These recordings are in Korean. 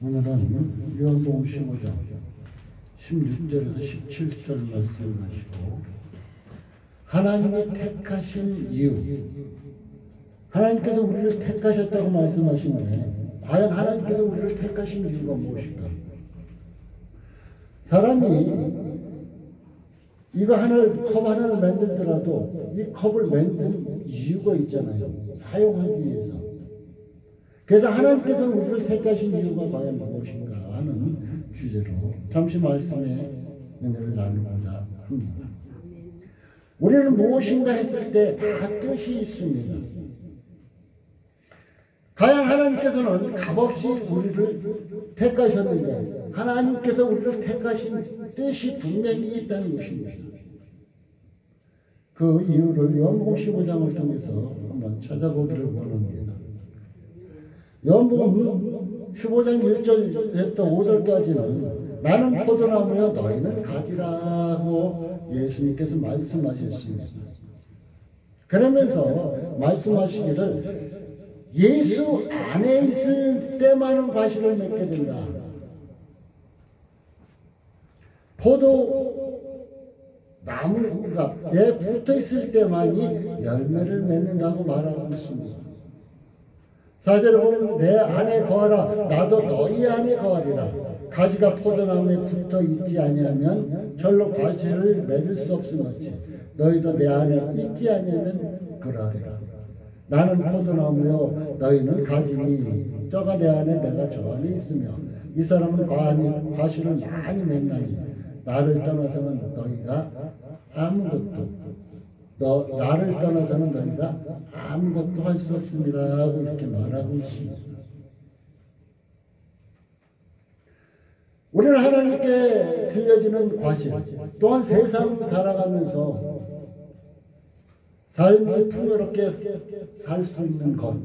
오늘은 요한복음 15장 16절에서 17절 말씀을 하시고, 하나님이 택하신 이유, 하나님께서 우리를 택하셨다고 말씀하시는데 과연 하나님께서 우리를 택하신 이유가 무엇일까? 사람이 이거 컵 하나를 만들더라도 이 컵을 만든 이유가 있잖아요. 사용하기 위해서. 그래서 하나님께서 우리를 택하신 이유가 과연 무엇인가 하는 주제로 잠시 말씀의 은혜를 나누고자 합니다. 우리는 무엇인가 했을 때 다 뜻이 있습니다. 과연 하나님께서는 값없이 우리를 택하셨는데 하나님께서 우리를 택하신 뜻이 분명히 있다는 것입니다. 그 이유를 요한복음 15장을 통해서 한번 찾아보기를 원합니다. 요한복음 15장 1절부터 5절까지는 나는 포도나무여 너희는 가지라고 예수님께서 말씀하셨습니다. 그러면서 말씀하시기를 예수 안에 있을 때만은 과실을 맺게 된다. 포도나무가 내 붙어 있을 때만이 열매를 맺는다고 말하고 있습니다. 4절에 보면 내 안에 거하라 나도 너희 안에 거하리라. 가지가 포도나무에 붙어 있지 아니하면 절로 과실을 맺을 수 없음같이 너희도 내 안에 있지 아니하면 그러하리라. 나는 포도나무요 너희는 가지니 저가 내 안에 내가 저 안에 있으며 이 사람은 과실을 많이 맺나니 나를 떠나서는 너희가 아무것도 나를 떠나서는 너희가 아무것도 할 수 없습니다 하고 이렇게 말하고 있습니다. 우리는 하나님께 들려지는 과실 또한 세상 살아가면서 삶이 풍요롭게 살 수 있는 것,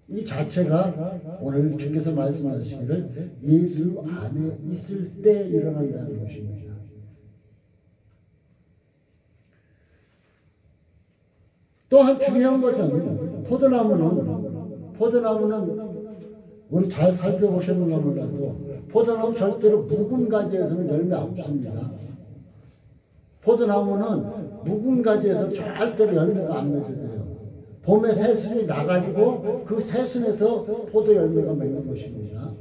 이 자체가 오늘 주께서 말씀하시기를 예수 안에 있을 때 일어난다는 것입니다. 또한 중요한 것은 포도나무는 우리 잘 살펴보셨는가 몰라도 포도나무 절대로 묵은 가지에서는 열매 없습니다. 포도나무는 묵은 가지에서 절대로 열매가 안 맺어져요. 봄에 새순이 나가지고 그 새순에서 포도 열매가 맺는 것입니다.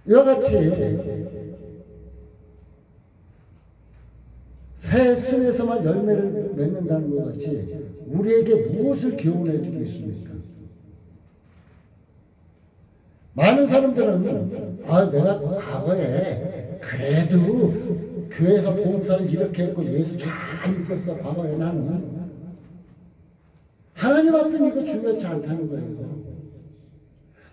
이와 같이 새순에서만 열매를 맺는다는 것 같이 우리에게 무엇을 교훈해 주고 있습니까? 많은 사람들은 내가 과거에 그래도 교회에서 봉사를 이렇게 했고 예수 잘 믿었어. 과거에 나는 하나님 앞에는 이거 중요치 않다는 거예요.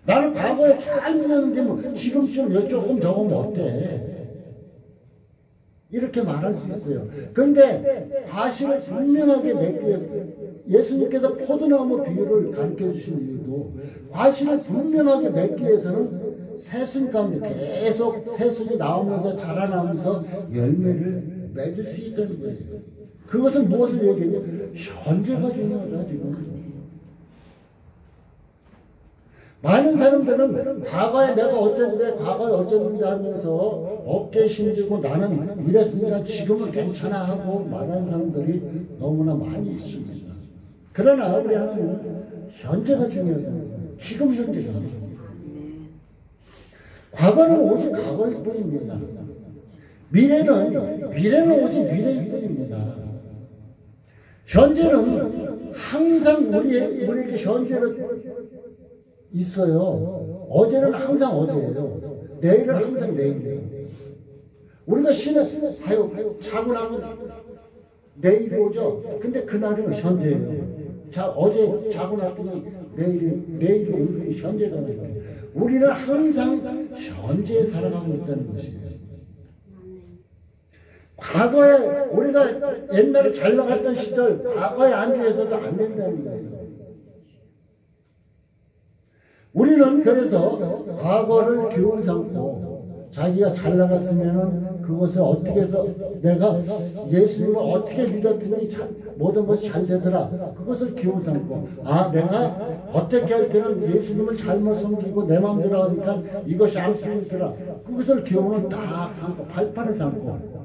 나는 과거에 잘 믿었는데 뭐 지금쯤 조금 적으면 어때? 이렇게 말할 수 있어요. 그런데 과실을 분명하게 맺기 위해서 예수님께서 포도나무 비유를 가르쳐 주신 이유도 과실을 분명하게 맺기 위해서는 새순 가운데 계속 새순이 나오면서 자라나면서 열매를 맺을 수 있다는 거예요. 그것은 무엇을 얘기하냐? 현재가 중요하다 지금. 많은 사람들은 과거에 내가 과거에 어쩌는데 하면서 어깨 힘들고 나는 이랬으니까 지금은 괜찮아 하고 말하는 사람들이 너무나 많이 있습니다. 그러나 우리 하나님은 현재가 중요하다는 거예요. 지금 현재가. 과거는 오직 과거일 뿐입니다. 미래는 오직 미래일 뿐입니다. 현재는 항상 우리에게 현재로 있어요. 어제는 항상 어제예요. 내일은 항상 내일이에요. 우리가 자고 나면 내일이 오죠. 근데 그날은 현재예요. 어제 자고 났더니 내일이 오늘이 현재잖아요. 우리는 항상 현재에 살아가고 있다는 것이에요. 과거에 우리가 옛날에 잘 나갔던 시절 과거에 안주해서도 안 된다는 거예요. 우리는 그래서 과거를 교훈 삼고 자기가 잘 나갔으면은 그것을 어떻게 해서 내가 예수님을 어떻게 믿었더니 모든 것이 잘 되더라. 그것을 기호 삼고, 아, 내가 어떻게 할 때는 예수님을 잘못 섬기고 내 마음대로 하니까 이것이 안 풀리더라. 그것을 기호를 딱 삼고, 발판을 삼고,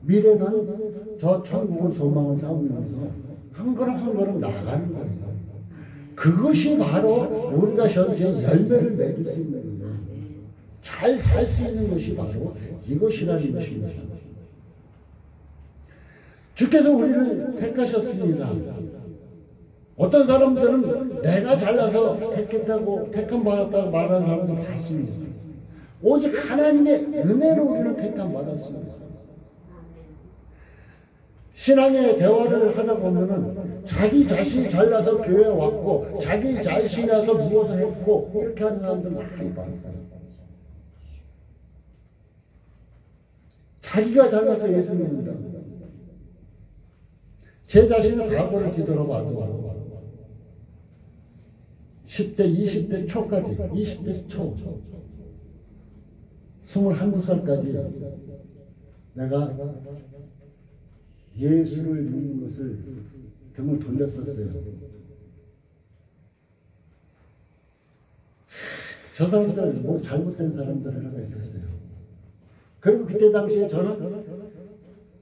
미래는 저 천국을 소망을 삼으면서 한 걸음 한 걸음 나아가는 거예요. 그것이 바로 우리가 현재 열매를 맺을 수 있는 거예요. 잘 살 수 있는 것이 바로 이것이라는 것입니다. 주께서 우리를 택하셨습니다. 어떤 사람들은 내가 잘나서 택했다고, 택함 받았다고 말하는 사람도 많습니다. 오직 하나님의 은혜로 우리는 택함 받았습니다. 신앙의 대화를 하다 보면은 자기 자신이 잘나서 교회에 왔고, 자기 자신이 와서 무엇을 했고, 이렇게 하는 사람들 많이 봤어요. 자기가 잘나서 예수 믿는다. 제 자신의 과거를 뒤돌아봐도 10대, 20대 초까지, 20대 초, 21살까지 내가 예수를 믿는 것을 등을 돌렸었어요. 저 사람들, 뭐 잘못된 사람들 하나 있었어요. 그리고 그때 당시에 저는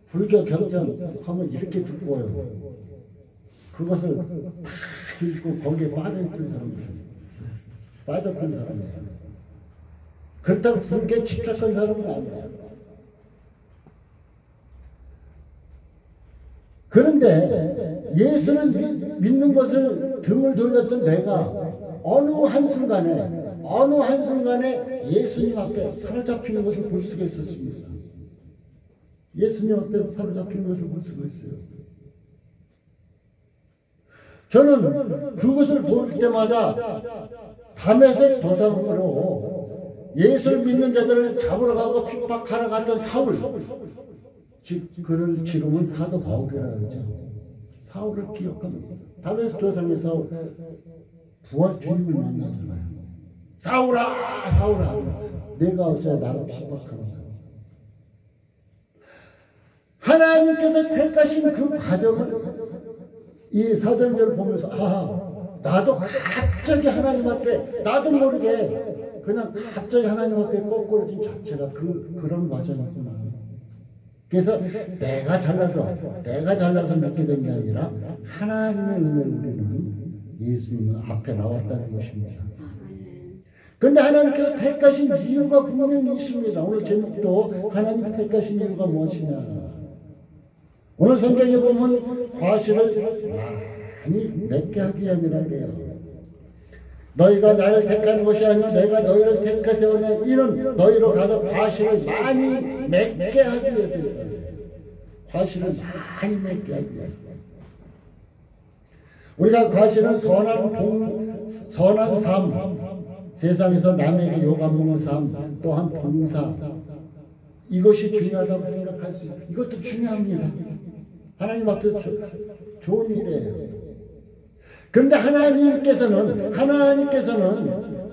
불교 경전하면 이렇게 듣고요. 그것을 다 읽고 거기에 빠져있던 사람들이었어요. 빠졌던 사람이에요. 그렇다고 불교에 집착한 사람은 아니에요. 그런데 예수를 믿는 것을 등을 돌렸던 내가 어느 한순간에 예수님 앞에 사로잡히는 것을 볼 수가 있었습니다. 예수님 앞에 사로잡히는 것을 볼 수가 있어요. 저는 그것을 볼 때마다 다메섹 도상으로 예수를 믿는 자들을 잡으러 가고 핍박하러 갔던 사울, 그를 지금은 사도 바울이라고 하죠. 사울을 기억합니다. 다메섹 도상에서 부활 주님을 만나잖아요. 사울아, 사울아, 내가 어째 나를 핍박하는가. 하나님께서 택하신 그 과정을 이 사도행전을 보면서, 아, 나도 갑자기 하나님 앞에, 나도 모르게 그냥 갑자기 하나님 앞에 꼬꾸라진 자체가 그런 과정이구나. 그래서 내가 잘나서 믿게 된 게 아니라 하나님의 은혜로 우리는 예수님 앞에 나왔다는 것입니다. 그런데 하나님께서 택하신 이유가 분명히 있습니다. 오늘 제목도 하나님이 택하신 이유가 무엇이냐. 오늘 성경에 보면 과실을 많이 맺게 하기 위함이라 그래요. 너희가 나를 택한 것이 아니라 내가 너희를 택해 세우는 이는 너희로 가서 과실을 많이 맺게 하기 위해서입니다. 과실을 많이 맺게 하기 위해서입니다. 우리가 과실은 선한 삶, 세상에서 남에게 욕하는 삶, 또한 봉사, 이것이 중요하다고 생각할 수 있어요. 이것도 중요합니다. 하나님 앞에서 좋은 일이에요. 그런데 하나님께서는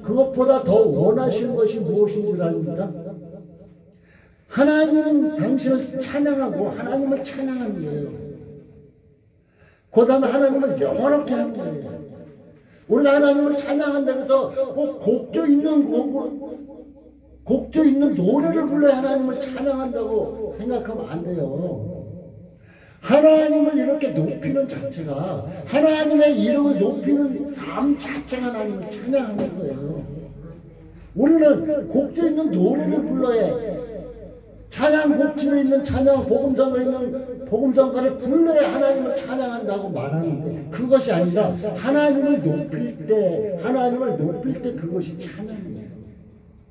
그것보다 더 원하시는 것이 무엇인 줄 아닙니까? 하나님은 당신을 찬양하고 하나님을 찬양하는 거예요. 그 다음에 하나님을 영원하게 하는 거예요. 우리가 하나님을 찬양한다고 해서 꼭 곡조 있는 노래를 불러야 하나님을 찬양한다고 생각하면 안 돼요. 하나님을 이렇게 높이는 자체가, 하나님의 이름을 높이는 삶 자체가 하나님을 찬양하는 거예요. 우리는 곡조 있는 노래를 불러야, 찬양 곡집에 있는 찬양, 복음성가에 있는 복음성가를 불러야 하나님을 찬양한다고 말하는데, 그것이 아니라 하나님을 높일 때 그것이 찬양이에요.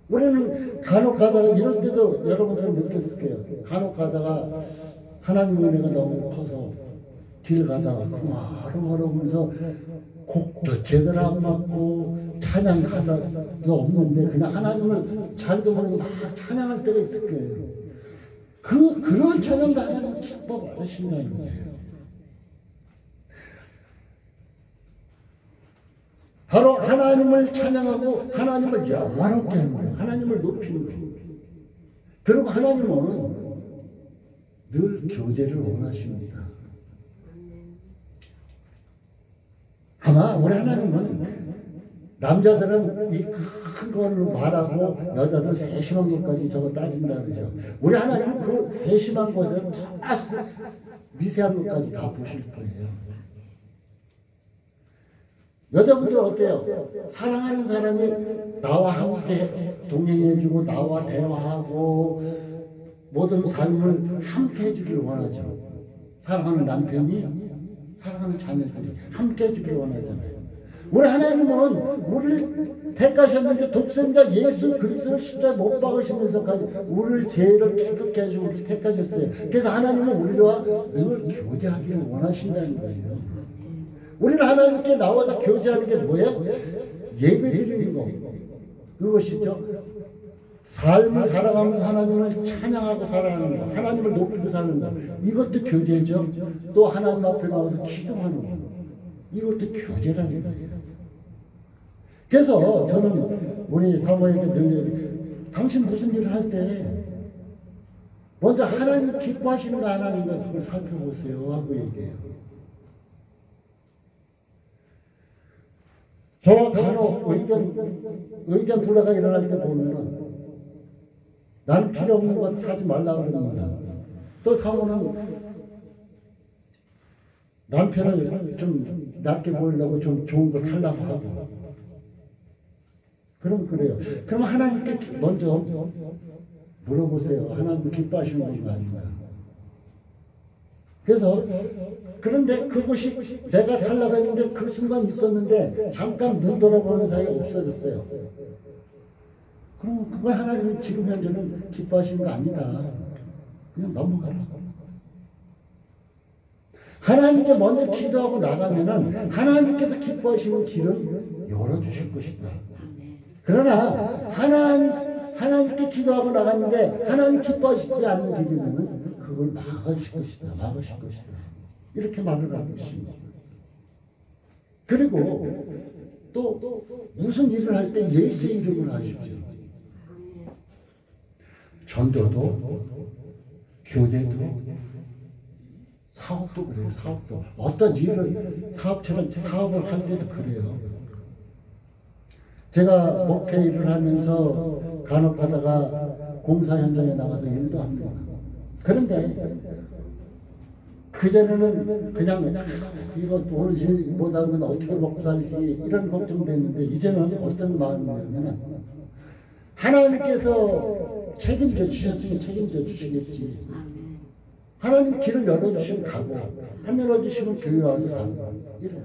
우리는 간혹 가다가, 이럴 때도 여러분들은 느꼈을 거예요. 간혹 가다가 하나님의 은혜가 너무 커서 길 가다가 흥얼흥얼하면서 곡도 제대로 안 맞고 찬양 가사도 없는데 그냥 하나님을 자기도 모르게 막 찬양할 때가 있을 거예요. 그런 찬양도 하나님 기뻐 받으신다는 거예요. 바로 하나님을 찬양하고 하나님을 영화롭게 하는 거예요. 하나님을 높이는 거예요. 그리고 하나님은 늘 교제를 원하십니다. 아마 우리 하나님은 남자들은 이 큰 걸로 말하고 여자들은 세심한 것까지 저거 따진다 그러죠. 우리 하나님은 그 세심한 것에 다 미세한 것까지 다 보실 거예요. 여자분들 어때요? 사랑하는 사람이 나와 함께 동행해주고 나와 대화하고 모든 삶을 함께 해주기를 원하죠. 사랑하는 남편이 사랑하는 자녀들이 함께 해주기를 원하잖아요. 우리 하나님은 우리를 택하셨는데 독생자 예수 그리스도를 십자가에 못 박으시면서까지 우리를 죄를 깨끗게 해주고 우리를 택하셨어요. 그래서 하나님은 우리와 늘 교제하기를 원하신다는 거예요. 우리는 하나님께 나와서 교제하는 게 뭐예요? 예배 드리는 거. 그것이죠. 삶을 살아가면서 하나님을 찬양하고 살아가는 거. 하나님을 높이고 사는 거. 이것도 교제죠. 또 하나님 앞에 나와서 기도하는 거. 이것도 교제라는 거예요. 그래서 저는 우리 사모에게 늘 당신 무슨 일을 할 때 먼저 하나님 기뻐하시는 거 안 하는 거 그걸 살펴보세요 하고 얘기해요. 저와 간혹 의견 불화가 일어날 때 보면은 나는 필요 없는 것 사지 말라고 그럽니다. 또 사모는 남편을 좀 낫게 보이려고 좀 좋은 거 살라고 하고. 그럼 그래요. 그럼 하나님께 먼저 물어보세요. 하나님 기뻐하시는 건가 아닌가. 그래서 그런데 그것이 내가 살라고 했는데 그 순간 있었는데 잠깐 눈 돌아보는 사이에 없어졌어요. 그럼 그거 하나님 지금 현재는 기뻐하시는 거 아니다. 그냥 넘어가라. 하나님께 먼저 기도하고 나가면은 하나님께서 기뻐하시는 길은 열어주실 것이다. 그러나 하나님께 기도하고 나갔는데 하나님 기뻐하시지 않는 길이면은 그걸 막으실 것이다. 막으실 것이다. 이렇게 말을 하고 있습니다. 그리고 또 무슨 일을 할 때 예수의 이름을 하십시오. 전도도 교제도 사업도 그래요. 사업도 어떤 일을 사업을 할 때도 그래요. 제가 목회 일을 하면서 간혹 가다가 공사 현장에 나가서 일도 합니다. 그런데 그전에는 그냥 이거 오늘 일 못하면 어떻게 먹고 살지 이런 걱정도 했는데 이제는 어떤 마음이냐면 하나님께서 책임져 주셨으니 책임져 주시겠지. 하나님 길을 열어주시면 가고 안 열어주시면 교회 와서 살고 이래요.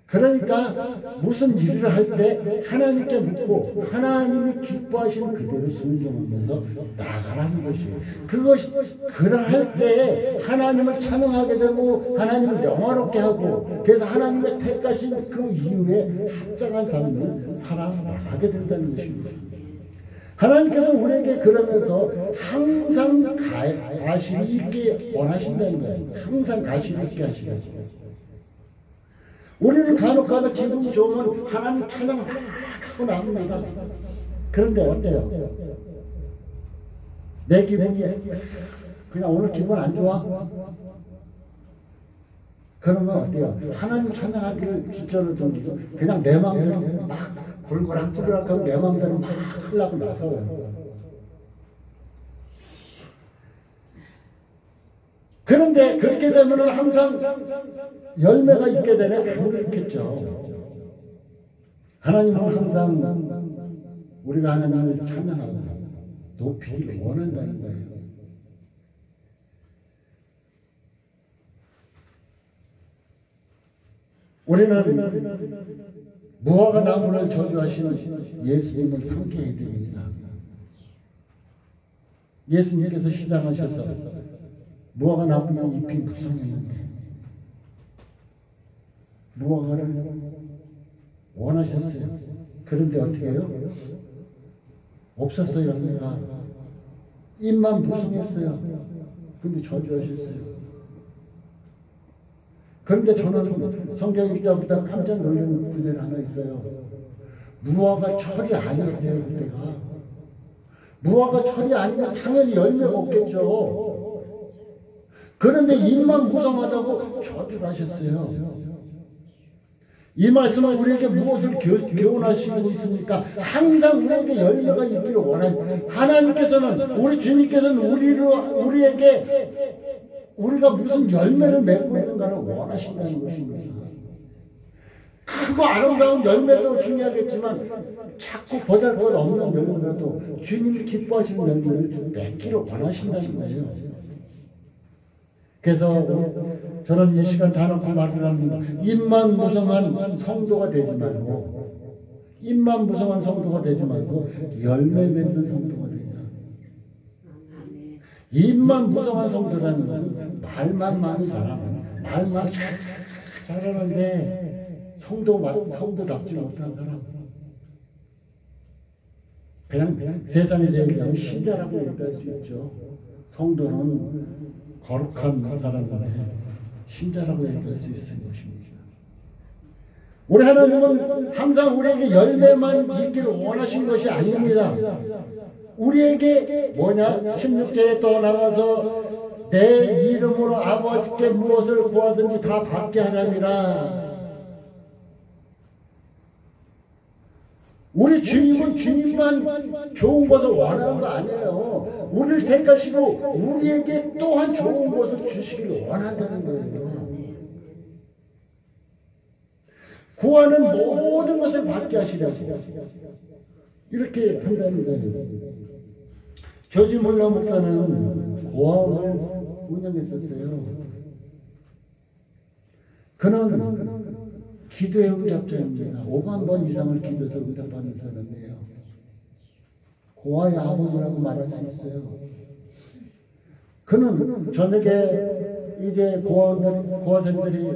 그러니까 무슨 일을 할 때 하나님께 묻고 하나님이 기뻐하시는 그대로 순종하면서 나가라는 것이에요. 그것이 그럴 때 하나님을 찬양하게 되고 하나님을 영화롭게 하고 그래서 하나님의 택하신 그 이후에 합당한 삶을 살아나가게 된다는 것입니다. 하나님께서 우리에게 그러면서 항상 가시를 있게 원하신다는 거예요. 항상 가시를 있게 하시고 우리는 간혹 가다 기분이 좋으면 하나님 찬양 막 하고 나옵니다. 그런데 어때요? 내 기분이 그냥 오늘 기분 안 좋아? 그러면 어때요? 하나님 찬양하기를 기절을 던지고 그냥 내 마음대로 막 불고락불고락 하고 내 마음대로 막 하려고 나서요. 그런데 그렇게 되면 항상 열매가 있게 되네? 안 그렇겠죠. 하나님은 항상 우리가 하나님을 찬양하고 높이기를 원한다는 거예요. 우리는 무화과 나무를 저주하신 예수님을 상기해야 됩니다. 예수님께서 시장하셔서 무화과 나무의 잎이 무성했는데 무화과를 원하셨어요. 그런데 어떻게 해요? 없었어요. 열매가. 잎만 무성했어요. 근데 저주하셨어요. 그런데 저는 성경 읽다보다 깜짝 놀라는 구절이 하나 있어요. 무화과 철이 아니었대요. 그때가 무화과 철이 아니면 당연히 열매가 없겠죠. 그런데 입만 무성하다고 저주를 하셨어요. 이 말씀은 우리에게 무엇을 교훈하시고 있습니까? 항상 우리에게 열매가 있기를 원하는 하나님께서는, 우리 주님께서는 우리에게 우리가 무슨 열매를 맺고 있는가를 원하신다는 것입니다. 크고 아름다운 열매도 중요하겠지만 자꾸 보잘것없는 열매라도 주님이 기뻐하시는 열매를 맺기를 원하신다는 거예요. 그래서 저는 이 시간 다 놓고 말을 합니다. 입만 무성한 성도가 되지 말고, 입만 무성한 성도가 되지 말고 열매 맺는 성도가 되자. 입만 무성한 성도라는 것은 말만 많은 사람, 말만 잘하는데 성도답지 못한 사람, 그냥 세상에 얘기하면 신자라고 얘기할 수 있죠. 성도는 거룩한 사람인데 신자라고 얘기할 수 있을 것입니다. 우리 하나님은 항상 우리에게 열매만 있기를 원하신 것이 아닙니다. 우리에게 뭐냐? 16절에 또 나가서 내 이름으로 아버지께 무엇을 구하든지 다 받게 하람이라. 우리 주님은 주님만 좋은 것을 원하는 거 아니에요. 우리를 택하시고 우리에게 또한 좋은 것을 주시기를 원한다는 거예요. 구하는 모든 것을 받게 하시려고 이렇게 한다는 거예요. 조지 몰러 목사는 고아원을 운영했었어요. 그는 기도의 응답자입니다. 5만 번 이상을 기도해서 응답받는 사람이에요. 고아의 아버지라고 말할 수 있어요. 그는 저녁에 이제 고아생들이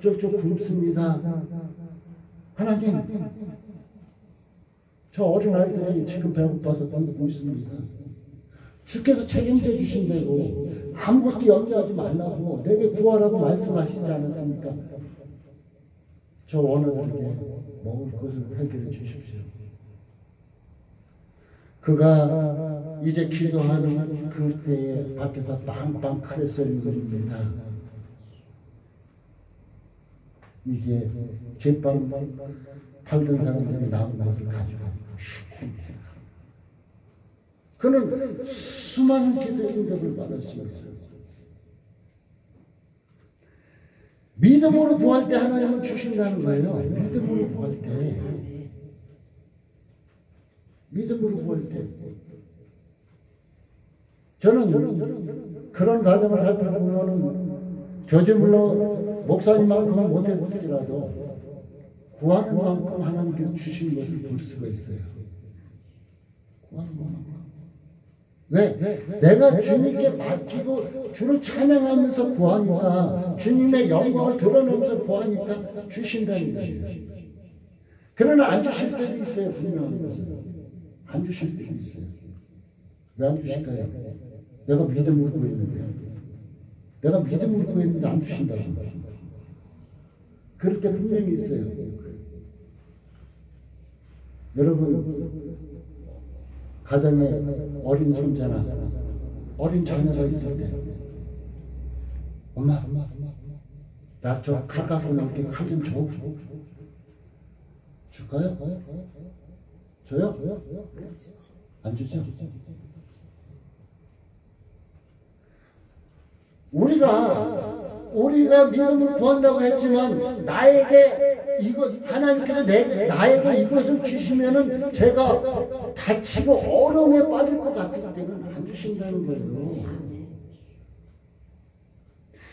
쫄쫄 굶습니다. 하나님, 저 어린아이들이 지금 배고파서 굶고 있습니다. 주께서 책임져 주신다고, 아무것도 염려하지 말라고 내게 구하라고 말씀하시지 않았습니까? 저 원어들에게 먹을 것을 해결해 주십시오. 그가 이제 기도하는 그때에 밖에서 빵빵 칼에 쏠린 것입니다. 이제 제빵 팔던 사람들이 남은 것을 가지고 그는 수많은 기도의 응답을 받았습니다. 믿음으로 구할 때 하나님은 주신다는 거예요. 믿음으로 구할 때. 믿음으로 구할 때. 저는 그런 과정을 살펴보면 저주물로 목사님만큼은 못했을지라도 구하는 만큼 하나님께서 주신 것을 볼 수가 있어요. 구하는 만큼. 왜? 내가 주님께 맡기고 주를 찬양하면서 구하니까, 주님의 영광을 드러내면서 구하니까 주신다는 거예요. 그러나 안 주실 때도 있어요. 분명한 것은 안 주실 때도 있어요. 왜 안 주실까요? 내가 믿음으로 구했는데, 내가 믿음으로 구했는데 안 주신다는 거예요. 그럴 때 분명히 있어요. 여러분, 가정에 어린 손자나 어린 자녀가 있을 때, 엄마, 나 저 칼 갖고 나올게. 칼 좀 줘. 줄까요? 줘요? 안 주죠? 우리가 믿음을 구한다고 했지만, 하나님께서 나에게 이것을 주시면은 제가 다치고 어려움에 빠질 것 같을 때는 안 주신다는 거예요.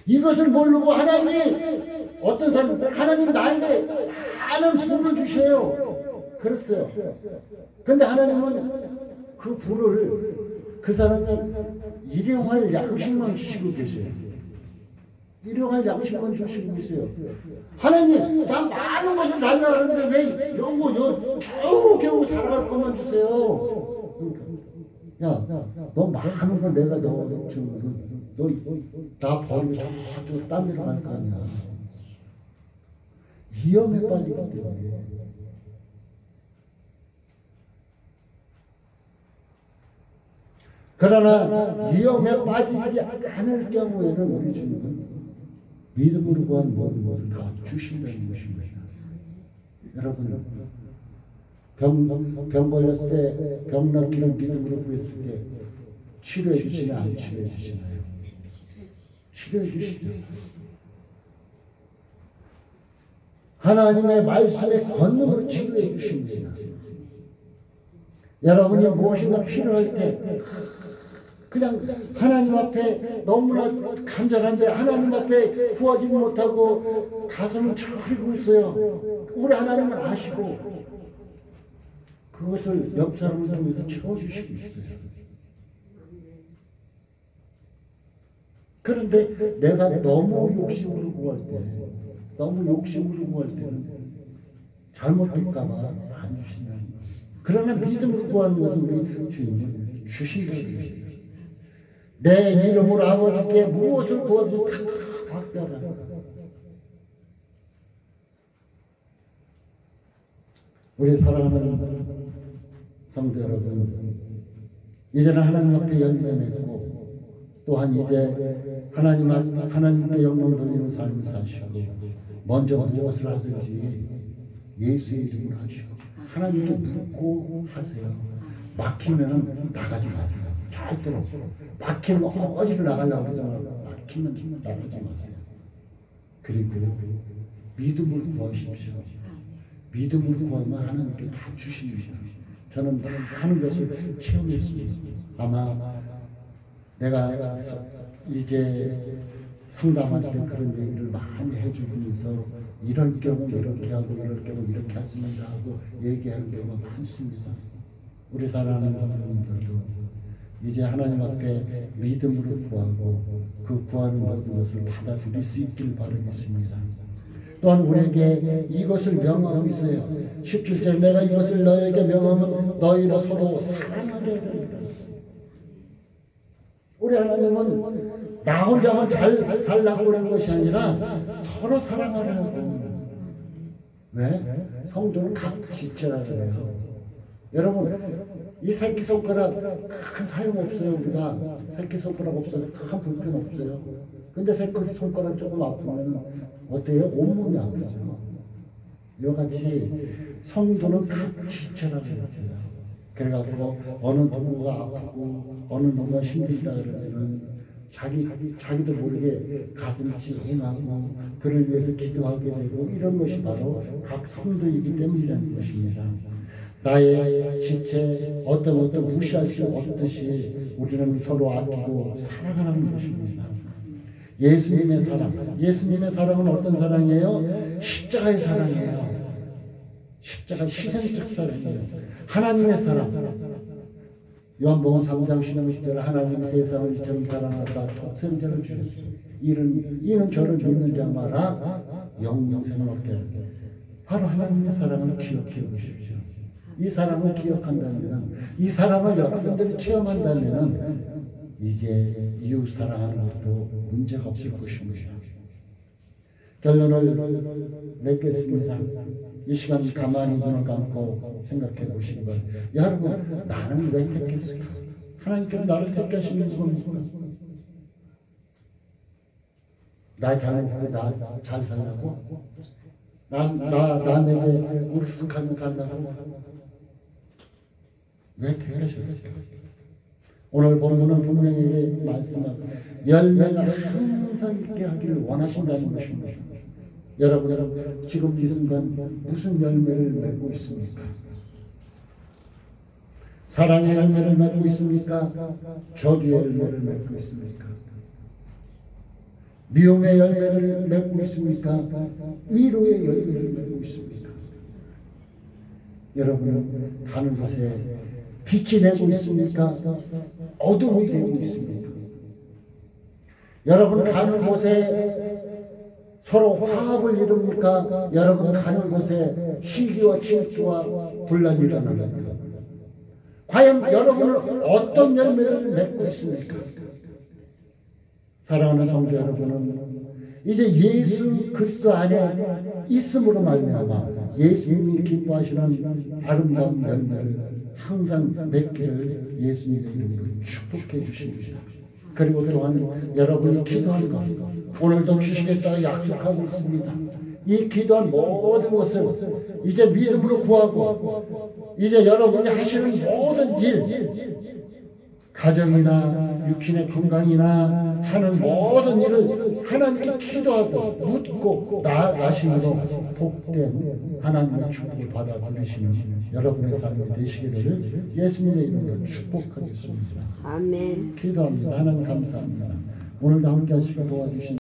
이것을 모르고 어떤 사람, 하나님 나에게 많은 부를 주셔요. 그랬어요. 근데 하나님은 그 부를 그 사람이 일용할 양식만 주시고 계세요. 일용할 양식만 주시고 계세요. 하나님, 나 많은 것을 달라 하는데 왜 겨우 살아갈 것만 주세요. 야, 너 많은 걸 내가 너 주면 나 버리고 저도 딴 데로 갈 거 아니야. 위험에 빠지기 때문에. 그러나 위험에 빠지지 않을 경우에는 우리 주님은 믿음으로 구한 모든 것을 다 주신다는 것입니다. 여러분, 병 걸렸을 때, 병 낫기를 믿음으로 구했을 때 치료해 주시나 안 치료해 주시나요? 치료해 주시죠. 하나님의 말씀의 권능으로 치료해 주십니다. 여러분이 무엇인가 필요할 때 그냥 하나님 앞에 너무나 간절한데 하나님 앞에 구하지 못하고 가슴을 저리고 있어요. 우리 하나님은 아시고 그것을 옆 사람을 통해서 채워주시고 있어요. 그런데 내가 너무 욕심으로 구할 때는 잘못될까봐 안 주신다는 거예요. 그러나 믿음으로 구하는 것은 우리 주님은 주신다는 거예요. 내 이름으로 아버지께 무엇을 구하든지 다 받게 하라. 우리 사랑하는 성도 여러분, 이제는 하나님 앞에 열매 맺고 또한 이제 하나님께 영광 돌리는 삶을 사시고 먼저 무엇을 하든지 예수의 이름으로 하시고 하나님께 묻고 하세요. 막히면 나가지 마세요. 절대로. 막히면 어디로 나가려고 하잖아요. 막히면 나가지 마세요. 그리고 믿음으로 구하십시오. 믿음으로 구하면 하나님께 다 주십니다. 저는 하는 것을 체험했습니다. 아마 내가 이제 상담할 때 그런 얘기를 많이 해주면서 이럴 경우 이렇게 하고 이럴 경우 이렇게 하십니다 하고 얘기하는 경우가 많습니다. 우리 사랑하는 성도님들도 이제 하나님 앞에 믿음으로 구하고 그 구하는 모든 것을 받아들일 수 있길 바라겠습니다. 또한 우리에게 이것을 명하고 있어요. 17절 내가 이것을 너에게 명하면 너희로 서로 사랑하게 하리라. 우리 하나님은 나 혼자만 잘 살라고 그런 것이 아니라 서로 사랑하라고. 왜? 성도는 각 지체라 그래요. 여러분, 이 새끼손가락 큰 사용 없어요. 우리가 새끼손가락 없어서 큰 불편 없어요. 근데 새끼손가락 조금 아프면 어때요? 온몸이 아프죠. 이같이 성도는 각 지체라고 했어요. 그래가지고 어느 누구가 아프고 어느 누구가 힘들다 그러면은 자기도 모르게 가슴이 찡하고 그를 위해서 기도하게 되고 이런 것이 바로 각 성도이기 때문이라는 것입니다. 나의 지체 어떤 무시할 수 없듯이 우리는 서로 아끼고 사랑하는 것입니다. 예수님의 사랑은 어떤 사랑이에요? 십자가의 사랑이에요. 십자가 희생적 사랑이에요. 하나님의 사랑. 요한복음 3장 16절 하나님이 세상을 이처럼 사랑하사 독생자를 주셨어요. 이는 저를 믿는 자마다 영생을 얻게 합니다. 바로 하나님의 사랑을 기억해 보십시오. 이 사랑을 기억한다면, 이 사랑을 여러분들이 체험한다면 이제 이웃 사랑하는 것도 문제가 없을 것입니다. 결론을 맺겠습니다. 이 시간 가만히 눈을 감고 생각해 보시기 바랍니다. 여러분, 나는 왜 택했을까? 하나님께서 나를 택하시는 겁니까? 나 잘 먹고 나 잘 살라고? 남에게 익숙하게 살라고? 왜 택하셨을까? 오늘 본문은 분명히 말씀하고 열매가 항상 있게 하기를 원하신다는 것입니다. 여러분 지금 이 순간 무슨 열매를 맺고 있습니까? 사랑의 열매를 맺고 있습니까? 저주의 열매를 맺고 있습니까? 미움의 열매를 맺고 있습니까? 위로의 열매를 맺고 있습니까? 여러분 가는 곳에 빛이 되고 있습니까? 어둠이 되고 있습니까? 여러분 가는 곳에 서로 화합을 이룹니까? 여러분 가는 곳에 시기와 질투와 분란이 일어납니까? 과연 여러분은 어떤 열매를 맺고 있습니까? 사랑하는 성도 여러분은 이제 예수 그리스도 안에 있음으로 말미암아 예수님이 기뻐하시는 아름다운 열매를 항상 맺기를 예수님의 이름으로 축복해 주십니다. 그리고 또한 여러분이 기도한 것 오늘도 주시겠다고 약속하고 있습니다. 이 기도한 모든 것을 이제 믿음으로 구하고 이제 여러분이 하시는 모든 일 가정이나 육신의 건강이나 하는 모든 일을 하나님께 기도하고 묻고 나아가심으로 복된 하나님의 축복을 받아 누리시는 여러분의 삶이 되시기를 예수님의 이름으로 축복하겠습니다. 아멘. 기도합니다. 하나님 감사합니다. 오늘도 함께 하시고 도와주신